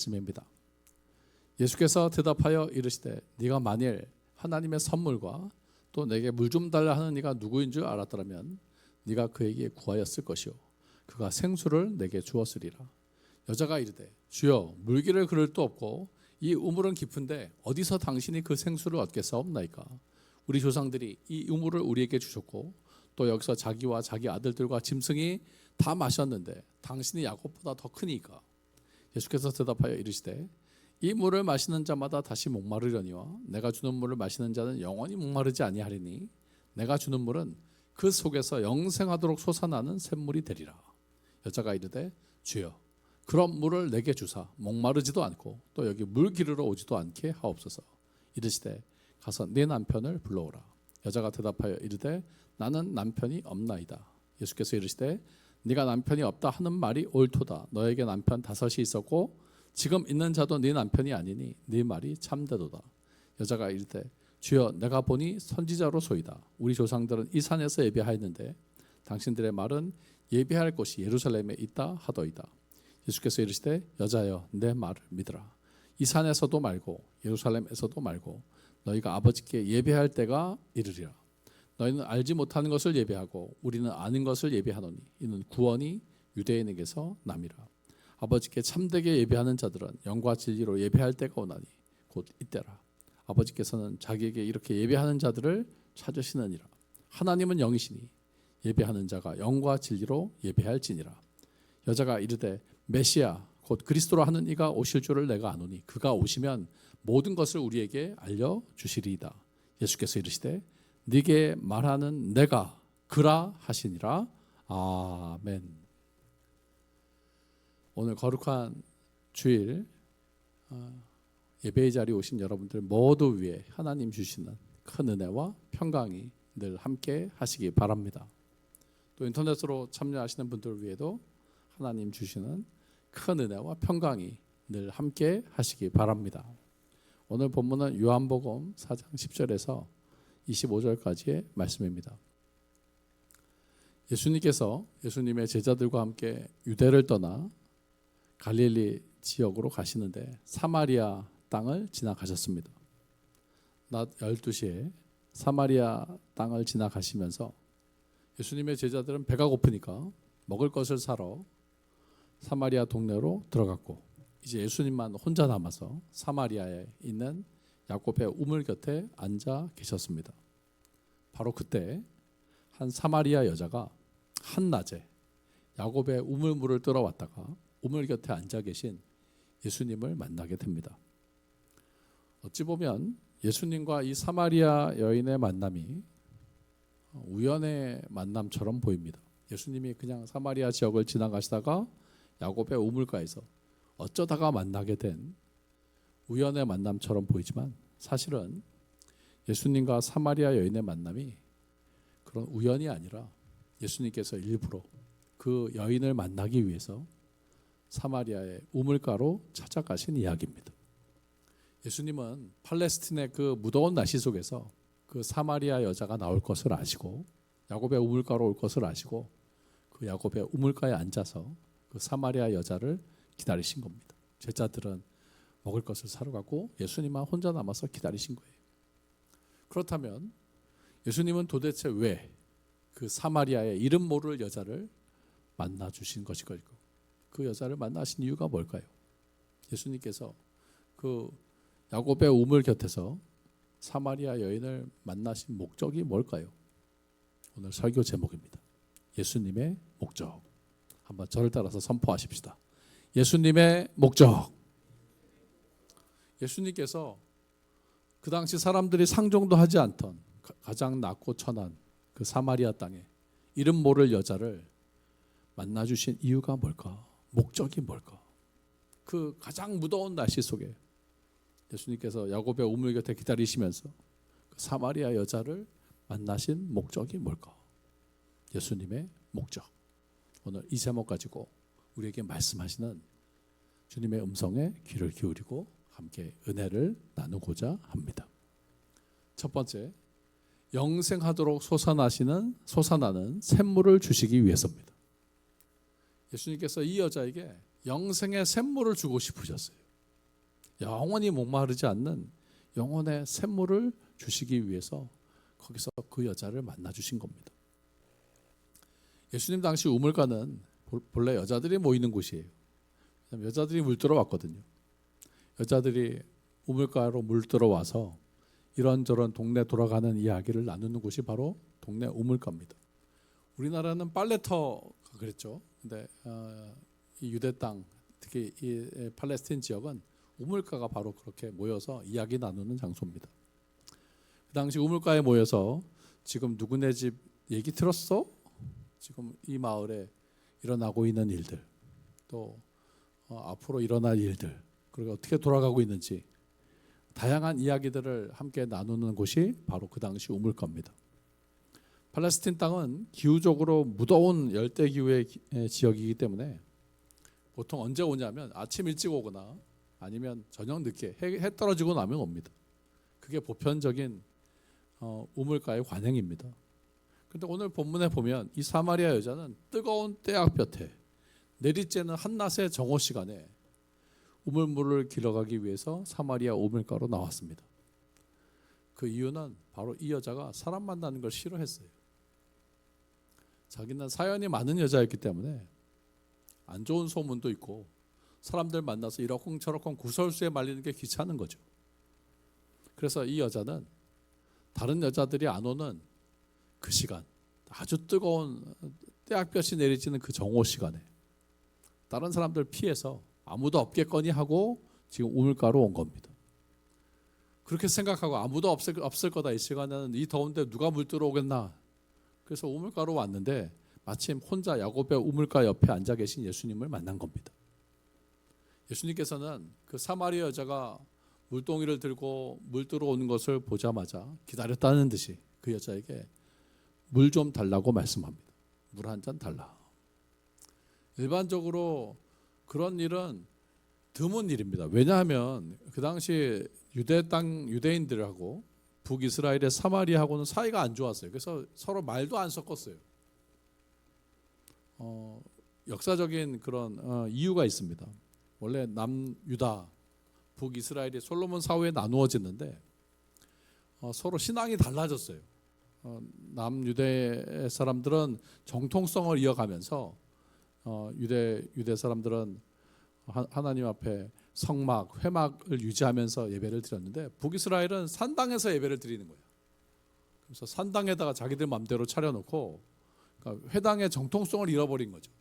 말씀입니다. 예수께서 대답하여 이르시되 네가 만일 하나님의 선물과 또 내게 물 좀 달라 하는 이가 누구인 줄 알았더라면 네가 그에게 구하였을 것이요 그가 생수를 내게 주었으리라. 여자가 이르되 주여 물기를 그를 도 없고 이 우물은 깊은데 어디서 당신이 그 생수를 얻겠사옵나이까. 우리 조상들이 이 우물을 우리에게 주셨고 또 여기서 자기와 자기 아들들과 짐승이 다 마셨는데 당신이 야곱보다 더 크니까. 예수께서 대답하여 이르시되 이 물을 마시는 자마다 다시 목마르려니와 내가 주는 물을 마시는 자는 영원히 목마르지 아니하리니 내가 주는 물은 그 속에서 영생하도록 솟아나는 샘물이 되리라. 여자가 이르되 주여 그런 물을 내게 주사 목마르지도 않고 또 여기 물 기르러 오지도 않게 하옵소서. 이르시되 가서 네 남편을 불러오라. 여자가 대답하여 이르되 나는 남편이 없나이다. 예수께서 이르시되 네가 남편이 없다 하는 말이 옳도다. 너에게 남편 5이 있었고 지금 있는 자도 네 남편이 아니니 네 말이 참되도다. 여자가 이르되 주여 내가 보니 선지자로소이다. 우리 조상들은 이 산에서 예배하였는데 당신들의 말은 예배할 곳이 예루살렘에 있다 하더이다. 예수께서 이르시되 여자여 내 말을 믿으라. 이 산에서도 말고 예루살렘에서도 말고 너희가 아버지께 예배할 때가 이르리라. 너희는 알지 못하는 것을 예배하고 우리는 아는 것을 예배하노니 이는 구원이 유대인에게서 남이라. 아버지께 참되게 예배하는 자들은 영과 진리로 예배할 때가 오나니 곧 이때라. 아버지께서는 자기에게 이렇게 예배하는 자들을 찾으시느니라. 하나님은 영이시니 예배하는 자가 영과 진리로 예배할지니라. 여자가 이르되 메시아 곧 그리스도로 하는 이가 오실 줄을 내가 아노니 그가 오시면 모든 것을 우리에게 알려주시리이다. 예수께서 이르시되 네게 말하는 내가 그라 하시니라. 아멘. 오늘 거룩한 주일 예배의 자리에 오신 여러분들 모두 위에 하나님 주시는 큰 은혜와 평강이 늘 함께 하시기 바랍니다. 또 인터넷으로 참여하시는 분들 위에도 하나님 주시는 큰 은혜와 평강이 늘 함께 하시기 바랍니다. 오늘 본문은 요한복음 4장 10절에서 25절까지의 말씀입니다. 예수님께서 예수님의 제자들과 함께 유대를 떠나 갈릴리 지역으로 가시는데 사마리아 땅을 지나가셨습니다. 낮 12시에 사마리아 땅을 지나가시면서 예수님의 제자들은 배가 고프니까 먹을 것을 사러 사마리아 동네로 들어갔고 이제 예수님만 혼자 남아서 사마리아에 있는 야곱의 우물 곁에 앉아 계셨습니다. 바로 그때 한 사마리아 여자가 한낮에 야곱의 우물물을 떠러왔다가 우물 곁에 앉아 계신 예수님을 만나게 됩니다. 어찌 보면 예수님과 이 사마리아 여인의 만남이 우연의 만남처럼 보입니다. 예수님이 그냥 사마리아 지역을 지나가시다가 야곱의 우물가에서 어쩌다가 만나게 된 우연의 만남처럼 보이지만 사실은 예수님과 사마리아 여인의 만남이 그런 우연이 아니라 예수님께서 일부러 그 여인을 만나기 위해서 사마리아의 우물가로 찾아가신 이야기입니다. 예수님은 팔레스틴의 그 무더운 날씨 속에서 그 사마리아 여자가 나올 것을 아시고 야곱의 우물가로 올 것을 아시고 그 야곱의 우물가에 앉아서 그 사마리아 여자를 기다리신 겁니다. 제자들은 먹을 것을 사러 가고 예수님만 혼자 남아서 기다리신 거예요. 그렇다면 예수님은 도대체 왜 그 사마리아의 이름 모를 여자를 만나 주신 것일까요? 그 여자를 만나신 이유가 뭘까요? 예수님께서 그 야곱의 우물 곁에서 사마리아 여인을 만나신 목적이 뭘까요? 오늘 설교 제목입니다. 예수님의 목적. 한번 저를 따라서 선포하십시다. 예수님의 목적. 예수님께서 그 당시 사람들이 상종도 하지 않던 가장 낮고 천한 그 사마리아 땅에 이름 모를 여자를 만나주신 이유가 뭘까? 목적이 뭘까? 그 가장 무더운 날씨 속에 예수님께서 야곱의 우물 곁에 기다리시면서 그 사마리아 여자를 만나신 목적이 뭘까? 예수님의 목적. 오늘 이 제목 가지고 우리에게 말씀하시는 주님의 음성에 귀를 기울이고 함께 은혜를 나누고자 합니다. 첫 번째, 영생하도록 솟아나는 샘물을 주시기 위해서입니다. 예수님께서 이 여자에게 영생의 샘물을 주고 싶으셨어요. 영원히 목마르지 않는 영혼의 샘물을 주시기 위해서 거기서 그 여자를 만나 주신 겁니다. 예수님 당시 우물가는 본래 여자들이 모이는 곳이에요. 여자들이 물들어 왔거든요. 여자들이 우물가로 물들어 와서 이런저런 동네 돌아가는 이야기를 나누는 곳이 바로 동네 우물가입니다. 우리나라는 빨래터가 그랬죠. 근데 이 유대 땅, 특히 이 팔레스틴 지역은 우물가가 바로 그렇게 모여서 이야기 나누는 장소입니다. 그 당시 우물가에 모여서 지금 누구네 집 얘기 들었어? 지금 이 마을에 일어나고 있는 일들, 또 앞으로 일어날 일들, 그리고 어떻게 돌아가고 있는지 다양한 이야기들을 함께 나누는 곳이 바로 그 당시 우물가입니다. 팔레스틴 땅은 기후적으로 무더운 열대기후의 지역이기 때문에 보통 언제 오냐면 아침 일찍 오거나 아니면 저녁 늦게 해 떨어지고 나면 옵니다. 그게 보편적인 우물가의 관행입니다. 그런데 오늘 본문에 보면 이 사마리아 여자는 뜨거운 때학볕에 내리쬐는 한낮의 정오 시간에 우물물을 길어가기 위해서 사마리아 우물가로 나왔습니다. 그 이유는 바로 이 여자가 사람 만나는 걸 싫어했어요. 자기는 사연이 많은 여자였기 때문에 안 좋은 소문도 있고 사람들 만나서 이러쿵저러쿵 구설수에 말리는 게 귀찮은 거죠. 그래서 이 여자는 다른 여자들이 안 오는 그 시간, 아주 뜨거운 때학볕이 내리쬐는 그 정오 시간에 다른 사람들 피해서 아무도 없겠거니 하고 지금 우물가로 온 겁니다. 그렇게 생각하고 아무도 없을 거다, 이 시간에는 이 더운데 누가 물 들어오겠나. 그래서 우물가로 왔는데 마침 혼자 야곱의 우물가 옆에 앉아 계신 예수님을 만난 겁니다. 예수님께서는 그 사마리아 여자가 물동이를 들고 물 들어오는 것을 보자마자 기다렸다는 듯이 그 여자에게 물 좀 달라고 말씀합니다. 물 한 잔 달라. 일반적으로 그런 일은 드문 일입니다. 왜냐하면 그 당시 유대 땅 유대인들하고 북이스라엘의 사마리아하고는 사이가 안 좋았어요. 그래서 서로 말도 안 섞었어요. 역사적인 그런 이유가 있습니다. 원래 남유다, 북이스라엘이 솔로몬 사후에 나누어졌는데 서로 신앙이 달라졌어요. 남유대 사람들은 정통성을 이어가면서 유대 사람들은 하나님 앞에 성막, 회막을 유지하면서 예배를 드렸는데 북이스라엘은 산당에서 예배를 드리는 거예요. 그래서 산당에다가 자기들 마음대로 차려놓고 그러니까 회당의 정통성을 잃어버린 거죠.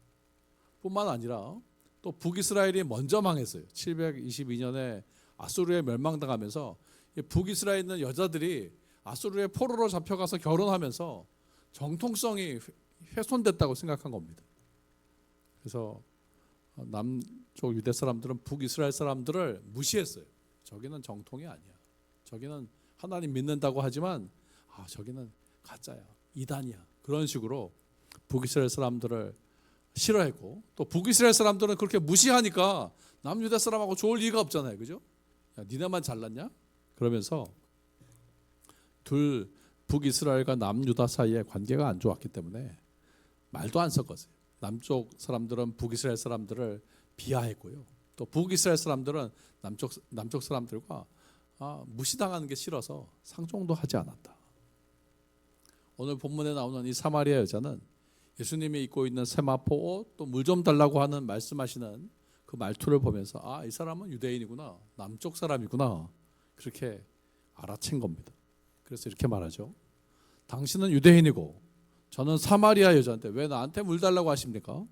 뿐만 아니라 또 북이스라엘이 먼저 망했어요. 722년에 아수르에 멸망당하면서 북이스라엘에 있는 여자들이 아수르의 포로로 잡혀가서 결혼하면서 정통성이 훼손됐다고 생각한 겁니다. 그래서 남쪽 유대 사람들은 북이스라엘 사람들을 무시했어요. 저기는 정통이 아니야. 저기는 하나님 믿는다고 하지만 저기는 가짜야, 이단이야. 그런 식으로 북이스라엘 사람들을 싫어했고, 또 북이스라엘 사람들은 그렇게 무시하니까 남유대 사람하고 좋을 리가 없잖아요. 그죠? 야, 니네만 잘났냐? 그러면서 북이스라엘과 남유다 사이의 관계가 안 좋았기 때문에 말도 안 섞었어요. 남쪽 사람들은 북이스라엘 사람들을 비하했고요. 또 북이스라엘 사람들은 남쪽 사람들과 무시당하는 게 싫어서 상종도 하지 않았다. 오늘 본문에 나오는 이 사마리아 여자는 예수님이 입고 있는 세마포 옷, 또 물 좀 달라고 하는 말씀하시는 그 말투를 보면서 이 사람은 유대인이구나, 남쪽 사람이구나, 그렇게 알아챈 겁니다. 그래서 이렇게 말하죠. 당신은 유대인이고 저는 사마리아 여자인데 왜 나한테 물 달라고 하십니까?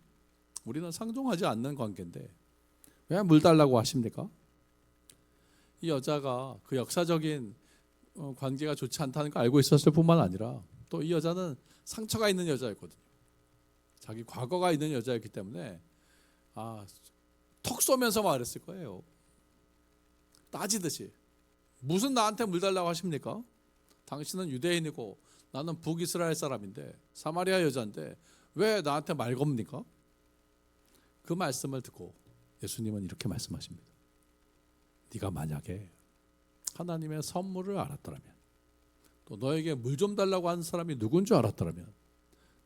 우리는 상종하지 않는 관계인데 왜 물 달라고 하십니까? 이 여자가 그 역사적인 관계가 좋지 않다는 걸 알고 있었을 뿐만 아니라 또 이 여자는 상처가 있는 여자였거든요. 자기 과거가 있는 여자였기 때문에 턱 쏘면서 말했을 거예요. 따지듯이. 무슨 나한테 물 달라고 하십니까? 당신은 유대인이고 나는 북이스라엘 사람인데, 사마리아 여자인데 왜 나한테 말 겁니까? 그 말씀을 듣고 예수님은 이렇게 말씀하십니다. 네가 만약에 하나님의 선물을 알았더라면, 또 너에게 물 좀 달라고 하는 사람이 누군 줄 알았더라면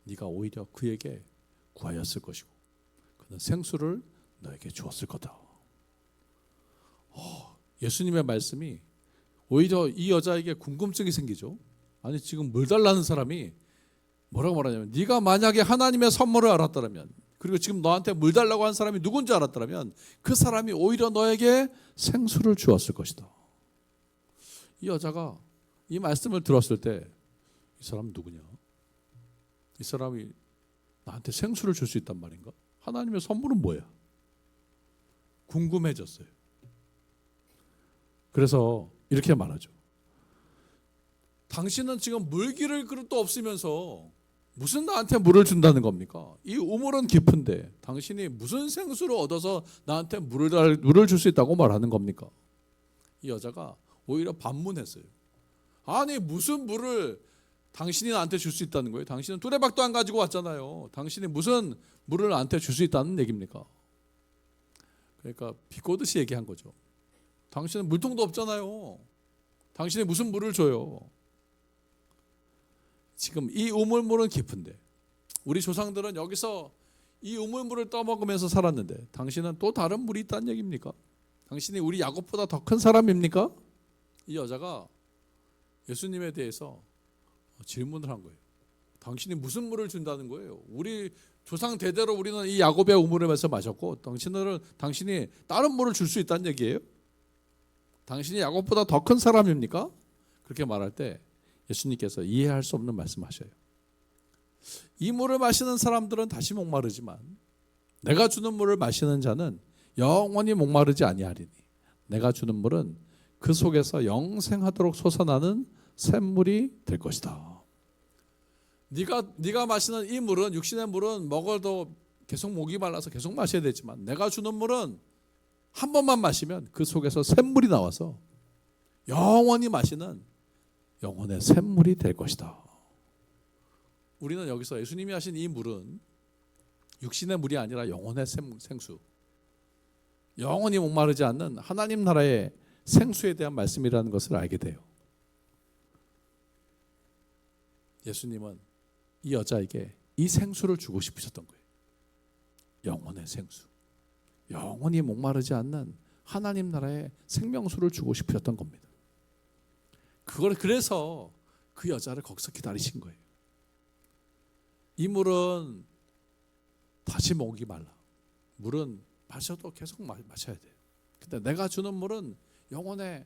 네가 오히려 그에게 구하였을 것이고 그는 생수를 너에게 주었을 거다. 예수님의 말씀이 오히려 이 여자에게 궁금증이 생기죠. 아니 지금 물 달라는 사람이 뭐라고 말하냐면 네가 만약에 하나님의 선물을 알았더라면, 그리고 지금 너한테 물 달라고 한 사람이 누군지 알았더라면 그 사람이 오히려 너에게 생수를 주었을 것이다. 이 여자가 이 말씀을 들었을 때 이 사람 누구냐? 이 사람이 나한테 생수를 줄 수 있단 말인가? 하나님의 선물은 뭐야? 궁금해졌어요. 그래서 이렇게 말하죠. 당신은 지금 물 기를 그릇도 없으면서 무슨 나한테 물을 준다는 겁니까? 이 우물은 깊은데 당신이 무슨 생수를 얻어서 나한테 물을 줄 수 있다고 말하는 겁니까? 이 여자가 오히려 반문했어요. 아니 무슨 물을 당신이 나한테 줄 수 있다는 거예요? 당신은 두레박도 안 가지고 왔잖아요. 당신이 무슨 물을 나한테 줄 수 있다는 얘기입니까? 그러니까 비꼬듯이 얘기한 거죠. 당신은 물통도 없잖아요. 당신이 무슨 물을 줘요? 지금 이 우물물은 깊은데 우리 조상들은 여기서 이 우물물을 떠먹으면서 살았는데 당신은 또 다른 물이 있다는 얘기입니까? 당신이 우리 야곱보다 더 큰 사람입니까? 이 여자가 예수님에 대해서 질문을 한 거예요. 당신이 무슨 물을 준다는 거예요? 우리 조상 대대로 우리는 이 야곱의 우물에서 마셨고 당신이 다른 물을 줄 수 있다는 얘기예요? 당신이 야곱보다 더 큰 사람입니까? 그렇게 말할 때 예수님께서 이해할 수 없는 말씀하셔요. 이 물을 마시는 사람들은 다시 목마르지만 내가 주는 물을 마시는 자는 영원히 목마르지 아니하리니 내가 주는 물은 그 속에서 영생하도록 솟아나는 샘물이 될 것이다. 네가 마시는 이 물은, 육신의 물은 먹어도 계속 목이 말라서 계속 마셔야 되지만 내가 주는 물은 한 번만 마시면 그 속에서 샘물이 나와서 영원히 마시는 영혼의 샘물이 될 것이다. 우리는 여기서 예수님이 하신 이 물은 육신의 물이 아니라 영혼의 생수, 영원히 목마르지 않는 하나님 나라의 생수에 대한 말씀이라는 것을 알게 돼요. 예수님은 이 여자에게 이 생수를 주고 싶으셨던 거예요. 영혼의 생수, 영원히 목마르지 않는 하나님 나라의 생명수를 주고 싶으셨던 겁니다. 그래서 그 여자를 거기서 기다리신 거예요. 이 물은 다시 목이 말라. 물은 마셔도 계속 마셔야 돼요. 근데 내가 주는 물은 영혼의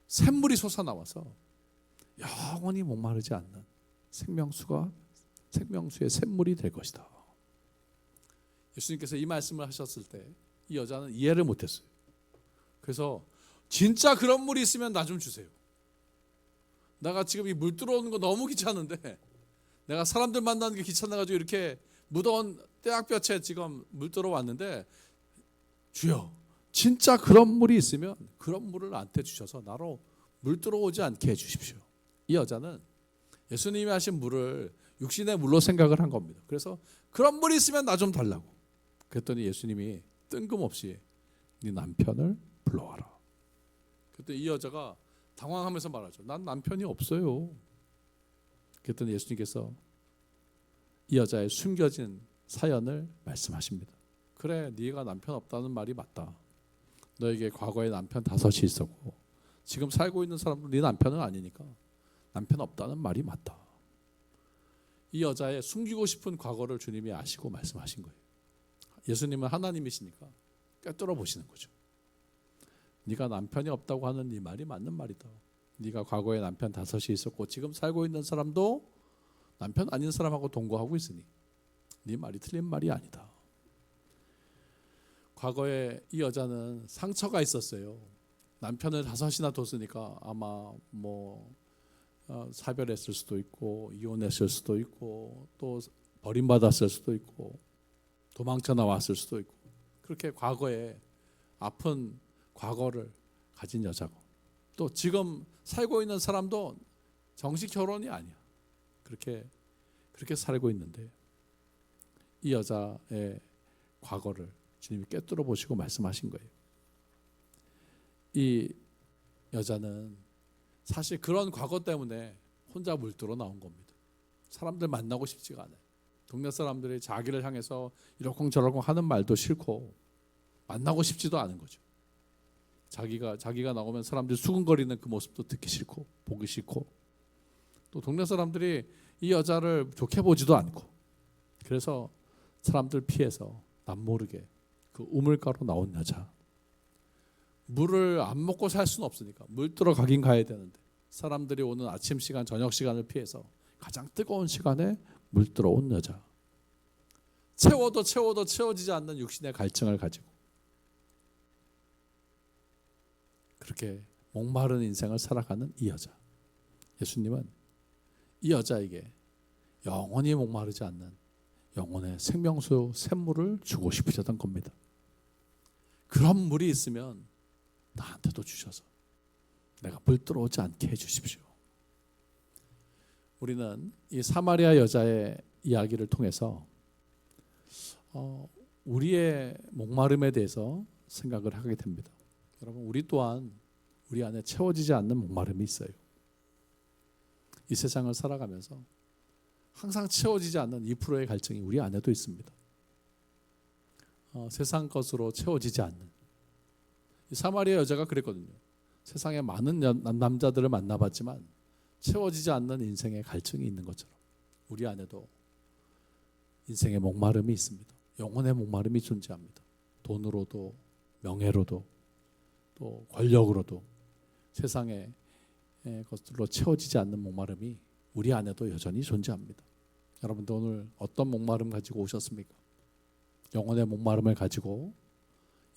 샘물이 솟아나와서 영원히 목마르지 않는 생명수의 샘물이 될 것이다. 예수님께서 이 말씀을 하셨을 때 이 여자는 이해를 못했어요. 그래서 진짜 그런 물이 있으면 나 좀 주세요. 내가 지금 이 물 들어오는 거 너무 귀찮은데 내가 사람들 만나는 게 귀찮아가지고 이렇게 무더운 떼약볕에 지금 물 들어왔는데 주여 진짜 그런 물이 있으면 그런 물을 나한테 주셔서 나로 물 들어오지 않게 해주십시오. 이 여자는 예수님이 하신 물을 육신의 물로 생각을 한 겁니다. 그래서 그런 물이 있으면 나 좀 달라고. 그랬더니 예수님이 뜬금없이 네 남편을 불러와라. 그랬더니 이 여자가 당황하면서 말하죠. 난 남편이 없어요. 그랬더니 예수님께서 이 여자의 숨겨진 사연을 말씀하십니다. 그래, 네가 남편 없다는 말이 맞다. 너에게 과거에 남편 5이 있었고 지금 살고 있는 사람도 네 남편은 아니니까 남편 없다는 말이 맞다. 이 여자의 숨기고 싶은 과거를 주님이 아시고 말씀하신 거예요. 예수님은 하나님이시니까 꿰뚫어 보시는 거죠. 네가 남편이 없다고 하는 네 말이 맞는 말이다. 네가 과거에 남편 5이 있었고 지금 살고 있는 사람도 남편 아닌 사람하고 동거하고 있으니 네 말이 틀린 말이 아니다. 과거에 이 여자는 상처가 있었어요. 남편을 5이나 뒀으니까 아마 사별했을 수도 있고 이혼했을 수도 있고 또 버림받았을 수도 있고 도망쳐 나왔을 수도 있고 그렇게 과거에 아픈 과거를 가진 여자고 또 지금 살고 있는 사람도 정식 결혼이 아니야. 그렇게 살고 있는데 이 여자의 과거를 주님이 꿰뚫어 보시고 말씀하신 거예요. 이 여자는 사실 그런 과거 때문에 혼자 물들어 나온 겁니다. 사람들 만나고 싶지가 않아요. 동네 사람들이 자기를 향해서 이러쿵저러쿵 하는 말도 싫고 만나고 싶지도 않은 거죠. 자기가 나오면 사람들이 수근거리는 그 모습도 듣기 싫고 보기 싫고, 또 동네 사람들이 이 여자를 좋게 보지도 않고, 그래서 사람들 피해서 남모르게 그 우물가로 나온 여자, 물을 안 먹고 살 수는 없으니까 물 뜨러 가긴 가야 되는데 사람들이 오는 아침 시간 저녁 시간을 피해서 가장 뜨거운 시간에 물 뜨러 온 여자, 채워도 채워지지 않는 육신의 갈증을 가지고 그렇게 목마른 인생을 살아가는 이 여자, 예수님은 이 여자에게 영원히 목마르지 않는 영혼의 생명수 샘물을 주고 싶으셨던 겁니다. 그런 물이 있으면 나한테도 주셔서 내가 물 들어오지 않게 해주십시오. 우리는 이 사마리아 여자의 이야기를 통해서 우리의 목마름에 대해서 생각을 하게 됩니다. 여러분, 우리 또한 우리 안에 채워지지 않는 목마름이 있어요. 이 세상을 살아가면서 항상 채워지지 않는 2%의 갈증이 우리 안에도 있습니다. 세상 것으로 채워지지 않는, 이 사마리아 여자가 그랬거든요. 세상에 많은 남자들을 만나봤지만 채워지지 않는 인생의 갈증이 있는 것처럼 우리 안에도 인생의 목마름이 있습니다. 영혼의 목마름이 존재합니다. 돈으로도 명예로도 또 권력으로도 세상의 것들로 채워지지 않는 목마름이 우리 안에도 여전히 존재합니다. 여러분들 오늘 어떤 목마름 가지고 오셨습니까? 영혼의 목마름을 가지고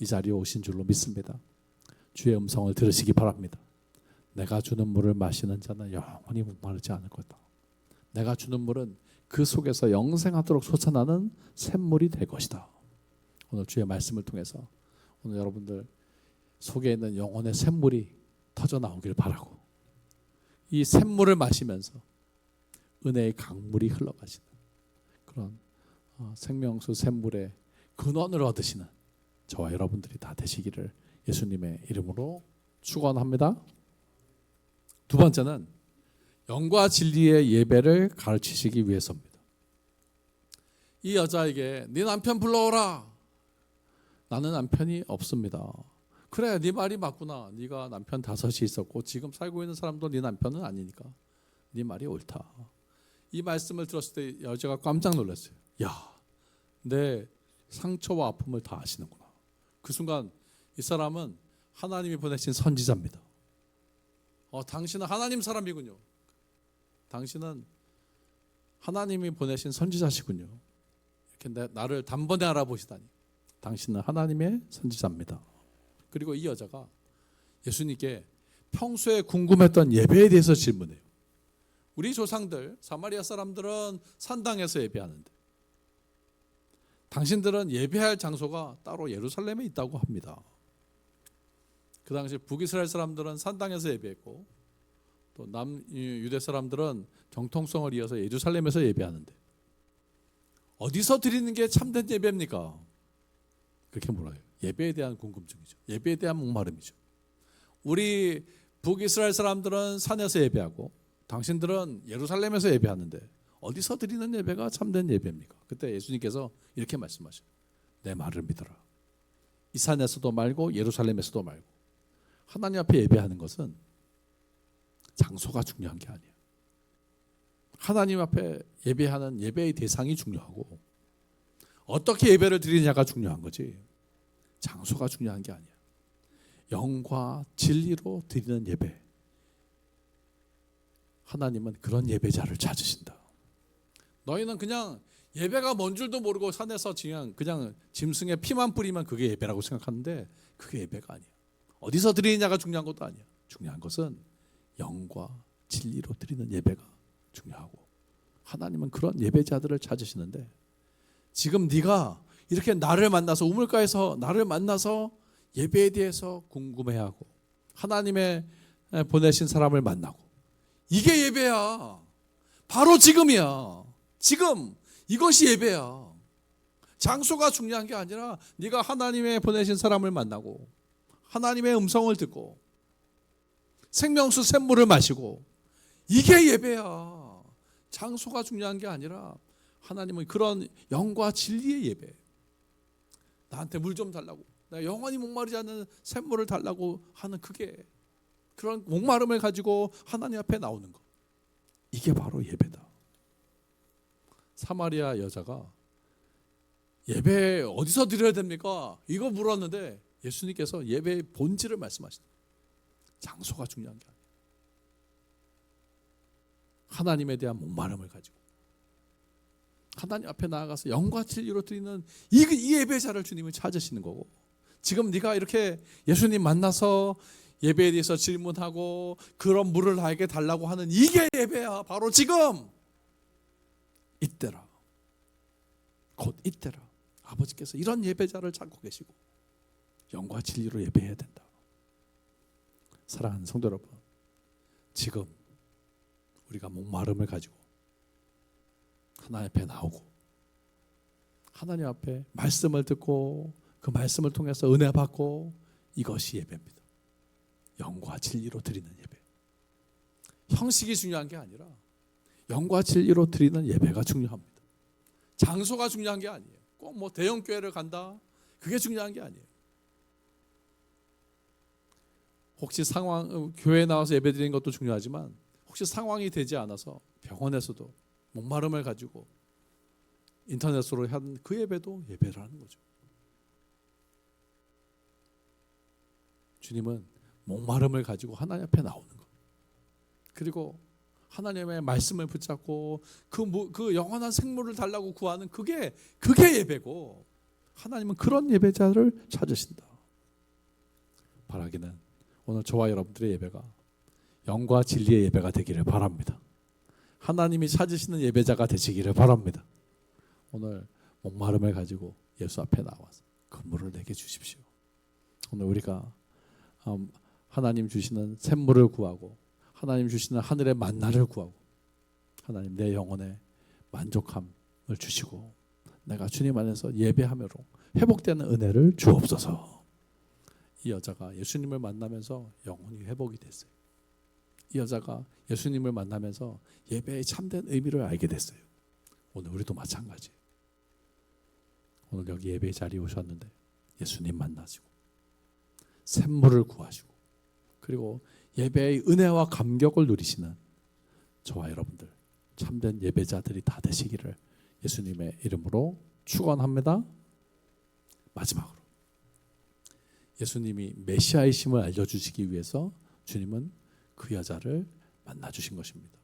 이 자리에 오신 줄로 믿습니다. 주의 음성을 들으시기 바랍니다. 내가 주는 물을 마시는 자는 영원히 목마르지 않을 거다. 내가 주는 물은 그 속에서 영생하도록 솟아나는 샘물이 될 것이다. 오늘 주의 말씀을 통해서 오늘 여러분들 속에 있는 영혼의 샘물이 터져 나오길 바라고, 이 샘물을 마시면서 은혜의 강물이 흘러가시는 그런 생명수 샘물의 근원을 얻으시는 저와 여러분들이 다 되시기를 예수님의 이름으로 축원합니다. 두 번째는 영과 진리의 예배를 가르치시기 위해서입니다. 이 여자에게 네 남편 불러오라. 나는 남편이 없습니다. 그래, 네 말이 맞구나. 네가 남편 5이 있었고 지금 살고 있는 사람도 네 남편은 아니니까 네 말이 옳다. 이 말씀을 들었을 때 여자가 깜짝 놀랐어요. 야, 내 상처와 아픔을 다 아시는구나. 그 순간 이 사람은 하나님이 보내신 선지자입니다. 당신은 하나님 사람이군요. 당신은 하나님이 보내신 선지자시군요. 이렇게 나를 단번에 알아보시다니. 당신은 하나님의 선지자입니다. 그리고 이 여자가 예수님께 평소에 궁금했던 예배에 대해서 질문해요. 우리 조상들 사마리아 사람들은 산당에서 예배하는데 당신들은 예배할 장소가 따로 예루살렘에 있다고 합니다. 그 당시 북이스라엘 사람들은 산당에서 예배했고 또 남유대 사람들은 정통성을 이어서 예루살렘에서 예배하는데 어디서 드리는 게 참된 예배입니까? 그렇게 물어요. 예배에 대한 궁금증이죠. 예배에 대한 목마름이죠. 우리 북이스라엘 사람들은 산에서 예배하고 당신들은 예루살렘에서 예배하는데 어디서 드리는 예배가 참된 예배입니까? 그때 예수님께서 이렇게 말씀하셔요. 내 말을 믿어라. 이 산에서도 말고 예루살렘에서도 말고 하나님 앞에 예배하는 것은 장소가 중요한 게 아니에요. 하나님 앞에 예배하는 예배의 대상이 중요하고 어떻게 예배를 드리냐가 중요한 거지 장소가 중요한 게 아니야. 영과 진리로 드리는 예배, 하나님은 그런 예배자를 찾으신다. 너희는 그냥 예배가 뭔 줄도 모르고 산에서 그냥 짐승의 피만 뿌리면 그게 예배라고 생각하는데 그게 예배가 아니야. 어디서 드리느냐가 중요한 것도 아니야. 중요한 것은 영과 진리로 드리는 예배가 중요하고 하나님은 그런 예배자들을 찾으시는데 지금 네가 이렇게 나를 만나서 우물가에서 나를 만나서 예배에 대해서 궁금해하고 하나님의 보내신 사람을 만나고 이게 예배야. 바로 지금이야. 지금 이것이 예배야. 장소가 중요한 게 아니라 네가 하나님의 보내신 사람을 만나고 하나님의 음성을 듣고 생명수 샘물을 마시고 이게 예배야. 장소가 중요한 게 아니라 하나님은 그런 영과 진리의 예배. 나한테 물 좀 달라고. 내가 영원히 목마르지 않는 샘물을 달라고 하는 그런 목마름을 가지고 하나님 앞에 나오는 것. 이게 바로 예배다. 사마리아 여자가 예배 어디서 드려야 됩니까? 이거 물었는데 예수님께서 예배의 본질을 말씀하시다. 장소가 중요한 게 아니에요. 하나님에 대한 목마름을 가지고 하나님 앞에 나아가서 영과 진리로 드리는 이 예배자를 주님은 찾으시는 거고, 지금 네가 이렇게 예수님 만나서 예배에 대해서 질문하고 그런 물을 나에게 달라고 하는 이게 예배야. 바로 지금 이때라. 곧 이때라. 아버지께서 이런 예배자를 찾고 계시고 영과 진리로 예배해야 된다. 사랑하는 성도 여러분, 지금 우리가 목마름을 가지고 하나님 앞에 나오고 하나님 앞에 말씀을 듣고 그 말씀을 통해서 은혜 받고, 이것이 예배입니다. 영과 진리로 드리는 예배. 형식이 중요한 게 아니라 영과 진리로 드리는 예배가 중요합니다. 장소가 중요한 게 아니에요. 꼭 뭐 대형 교회를 간다, 그게 중요한 게 아니에요. 혹시 교회에 나와서 예배 드리는 것도 중요하지만 혹시 상황이 되지 않아서 병원에서도 목마름을 가지고 인터넷으로 한 그 예배도 예배라는 거죠. 주님은 목마름을 가지고 하나님 앞에 나오는 것, 그리고 하나님의 말씀을 붙잡고 그 영원한 생물을 달라고 구하는 그게 예배고, 하나님은 그런 예배자를 찾으신다. 바라기는 오늘 저와 여러분들의 예배가 영과 진리의 예배가 되기를 바랍니다. 하나님이 찾으시는 예배자가 되시기를 바랍니다. 오늘 목마름을 가지고 예수 앞에 나와서 그 물을 내게 주십시오. 오늘 우리가 하나님 주시는 샘물을 구하고 하나님 주시는 하늘의 만나를 구하고 하나님 내 영혼에 만족함을 주시고 내가 주님 안에서 예배함으로 회복되는 은혜를 주옵소서. 이 여자가 예수님을 만나면서 영혼이 회복이 됐어요. 이 여자가 예수님을 만나면서 예배의 참된 의미를 알게 됐어요. 오늘 우리도 마찬가지예요. 오늘 여기 예배 자리에 오셨는데 예수님 만나시고 샘물을 구하시고 그리고 예배의 은혜와 감격을 누리시는 저와 여러분들 참된 예배자들이 다 되시기를 예수님의 이름으로 축원합니다. 마지막으로 예수님이 메시아이심을 알려주시기 위해서 주님은 그 여자를 만나주신 것입니다.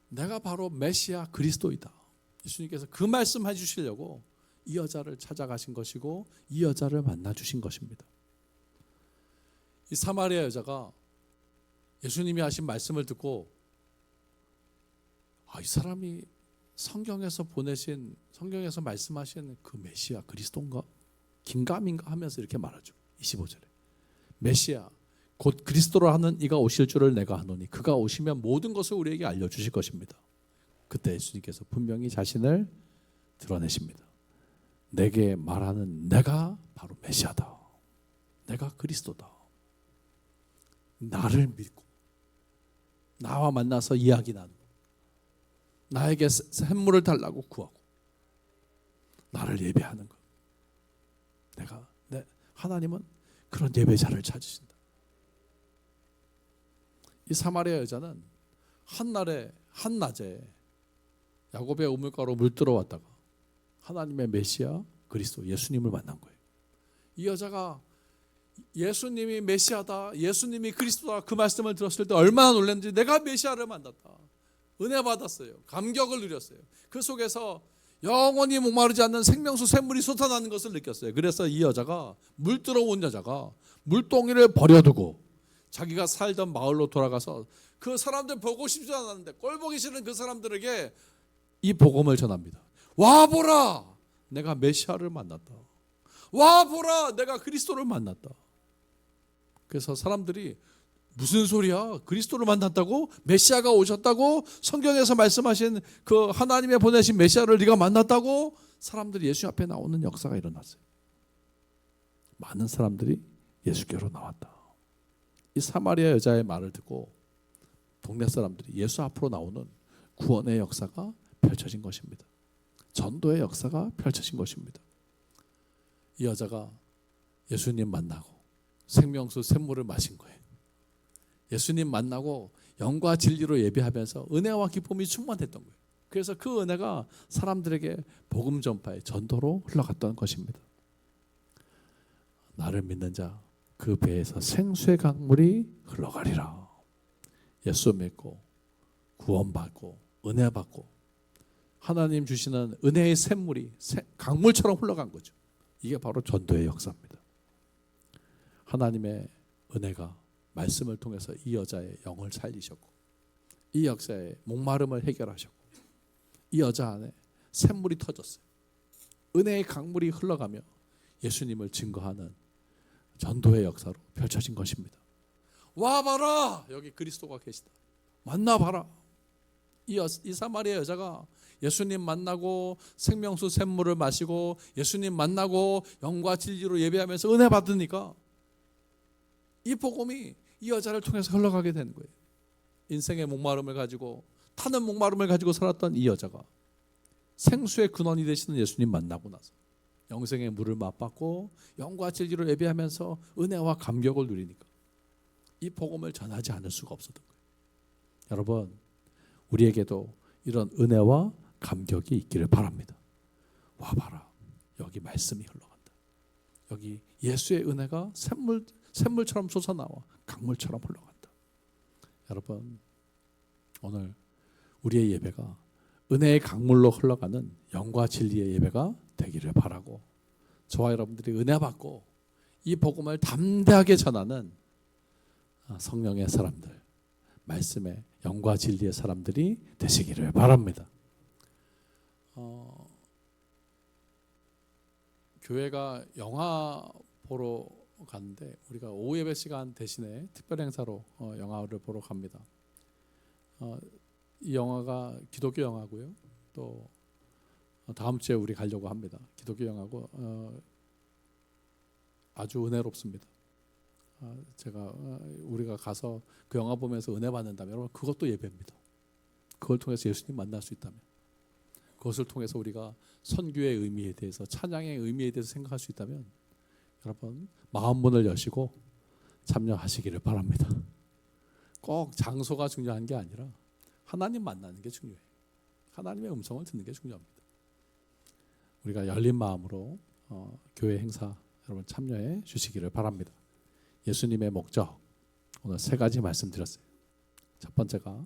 내가 바로 메시아 그리스도이다. 예수님께서 그 말씀해 주시려고 이 여자를 찾아가신 것이고 이 여자를 만나주신 것입니다. 이 사마리아 여자가 예수님이 하신 말씀을 듣고 이 사람이 성경에서 말씀하신 그 메시아 그리스도인가? 긴가민가 하면서 이렇게 말하죠. 25절에 메시아 곧 그리스도로 하는 이가 오실 줄을 내가 아노니 그가 오시면 모든 것을 우리에게 알려주실 것입니다. 그때 예수님께서 분명히 자신을 드러내십니다. 내게 말하는 내가 바로 메시아다. 내가 그리스도다. 나를 믿고 나와 만나서 이야기 나누고 나에게 샘물을 달라고 구하고 나를 예배하는 것. 하나님은 그런 예배자를 찾으신다. 이 사마리아 여자는 한낮에 야곱의 우물가로 물들어 왔다가 하나님의 메시아 그리스도 예수님을 만난 거예요. 이 여자가 예수님이 메시아다, 예수님이 그리스도다 그 말씀을 들었을 때 얼마나 놀랐는지, 내가 메시아를 만났다. 은혜 받았어요. 감격을 누렸어요. 그 속에서 영원히 목마르지 않는 생명수 샘물이 솟아나는 것을 느꼈어요. 그래서 이 여자가 물들어 온 여자가 물동이를 버려두고 자기가 살던 마을로 돌아가서 그 사람들 보고 싶지 않았는데 꼴보기 싫은 그 사람들에게 이 복음을 전합니다. 와보라, 내가 메시아를 만났다. 와보라, 내가 그리스도를 만났다. 그래서 사람들이 무슨 소리야? 그리스도를 만났다고? 메시아가 오셨다고? 성경에서 말씀하신 그 하나님의 보내신 메시아를 네가 만났다고? 사람들이 예수 앞에 나오는 역사가 일어났어요. 많은 사람들이 예수께로 나왔다. 이 사마리아 여자의 말을 듣고 동네 사람들이 예수 앞으로 나오는 구원의 역사가 펼쳐진 것입니다. 전도의 역사가 펼쳐진 것입니다. 이 여자가 예수님 만나고 생명수 샘물을 마신 거예요. 예수님 만나고 영과 진리로 예배하면서 은혜와 기쁨이 충만했던 거예요. 그래서 그 은혜가 사람들에게 복음 전파의 전도로 흘러갔던 것입니다. 나를 믿는 자 그 배에서 생수의 강물이 흘러가리라. 예수 믿고 구원받고 은혜 받고 하나님 주시는 은혜의 샘물이 강물처럼 흘러간 거죠. 이게 바로 전도의 역사입니다. 하나님의 은혜가 말씀을 통해서 이 여자의 영을 살리셨고 이 역사의 목마름을 해결하셨고 이 여자 안에 샘물이 터졌어요. 은혜의 강물이 흘러가며 예수님을 증거하는 전도의 역사로 펼쳐진 것입니다. 와봐라, 여기 그리스도가 계시다. 만나봐라. 이 사마리아 여자가 예수님 만나고 생명수 샘물을 마시고 예수님 만나고 영과 진리로 예배하면서 은혜 받으니까 이 복음이 이 여자를 통해서 흘러가게 되는 거예요. 인생의 목마름을 가지고 타는 목마름을 가지고 살았던 이 여자가 생수의 근원이 되시는 예수님 만나고 나서 영생의 물을 맛봤고 영과 진리로 예배하면서 은혜와 감격을 누리니까 이 복음을 전하지 않을 수가 없었던 거예요. 여러분, 우리에게도 이런 은혜와 감격이 있기를 바랍니다. 와봐라, 여기 말씀이 흘러간다. 여기 예수의 은혜가 샘물처럼 솟아나와 강물처럼 흘러간다. 여러분, 오늘 우리의 예배가 은혜의 강물로 흘러가는 영과 진리의 예배가 되기를 바라고, 저와 여러분들이 은혜 받고 이 복음을 담대하게 전하는 성령의 사람들, 말씀의 영과 진리의 사람들이 되시기를 바랍니다. 교회가 영화 보러 갔는데 우리가 오후 예배 시간 대신에 특별 행사로 영화를 보러 갑니다. 이 영화가 기독교 영화고요. 또 다음 주에 우리 가려고 합니다. 기독교 영화고 아주 은혜롭습니다. 제가 우리가 가서 그 영화 보면서 은혜 받는다면 여러분, 그것도 예배입니다. 그걸 통해서 예수님 만날 수 있다면, 그것을 통해서 우리가 선교의 의미에 대해서, 찬양의 의미에 대해서 생각할 수 있다면 여러분, 마음문을 여시고 참여하시기를 바랍니다. 꼭 장소가 중요한 게 아니라 하나님 만나는 게 중요해요. 하나님의 음성을 듣는 게 중요합니다. 우리가 열린 마음으로 교회 행사 여러분 참여해 주시기를 바랍니다. 예수님의 목적, 오늘 3가지 말씀드렸어요. 첫 번째가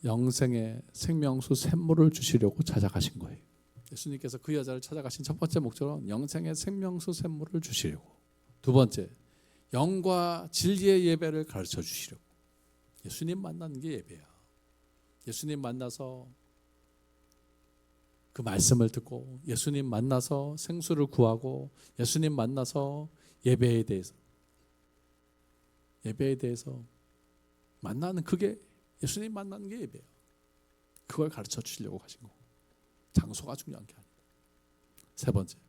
영생의 생명수 샘물을 주시려고 찾아가신 거예요. 예수님께서 그 여자를 찾아가신 첫 번째 목적은 영생의 생명수 샘물을 주시려고. 두 번째, 영과 진리의 예배를 가르쳐 주시려고. 예수님 만나는 게 예배야. 예수님 만나서 그 말씀을 듣고 예수님 만나서 생수를 구하고 예수님 만나서 예배에 대해서 만나는, 그게 예수님 만나는 게 예배야. 그걸 가르쳐 주시려고 하신 거고, 장소가 중요한 게 아니다. 세 번째,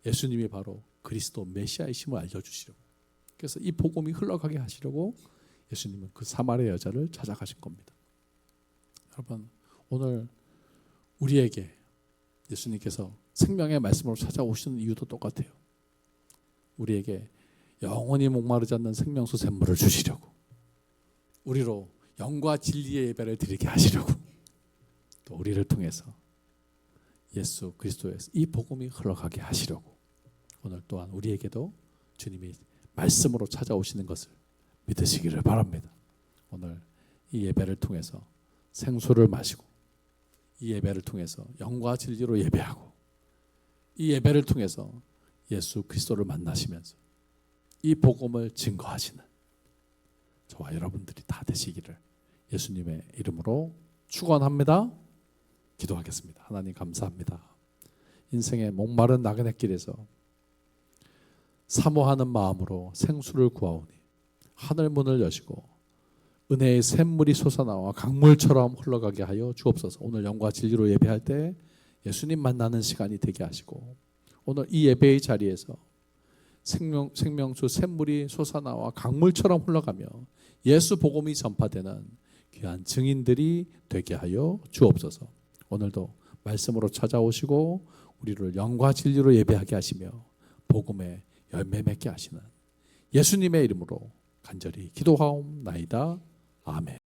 예수님이 바로 그리스도 메시아이심을 알려주시려고, 그래서 이 복음이 흘러가게 하시려고 예수님은 그 사마리아 여자를 찾아가신 겁니다. 여러분, 오늘 우리에게 예수님께서 생명의 말씀으로 찾아오시는 이유도 똑같아요. 우리에게 영원히 목마르지 않는 생명수 샘물을 주시려고, 우리로 영과 진리의 예배를 드리게 하시려고, 또 우리를 통해서 예수 그리스도의 이 복음이 흘러가게 하시려고, 오늘 또한 우리에게도 주님이 말씀으로 찾아오시는 것을 믿으시기를 바랍니다. 오늘 이 예배를 통해서 생수를 마시고, 이 예배를 통해서 영과 진리로 예배하고, 이 예배를 통해서 예수 그리스도를 만나시면서 이 복음을 증거하시는 저와 여러분들이 다 되시기를 예수님의 이름으로 축원합니다. 기도하겠습니다. 하나님 감사합니다. 인생의 목마른 나그네 길에서 사모하는 마음으로 생수를 구하오니 하늘 문을 여시고 은혜의 샘물이 솟아나와 강물처럼 흘러가게 하여 주옵소서. 오늘 영과 진리로 예배할 때 예수님 만나는 시간이 되게 하시고, 오늘 이 예배의 자리에서 생명수 샘물이 솟아나와 강물처럼 흘러가며 예수 복음이 전파되는 귀한 증인들이 되게 하여 주옵소서. 오늘도 말씀으로 찾아오시고 우리를 영과 진리로 예배하게 하시며 복음의 열매 맺게 하시는 예수님의 이름으로 간절히 기도하옵나이다. 아멘.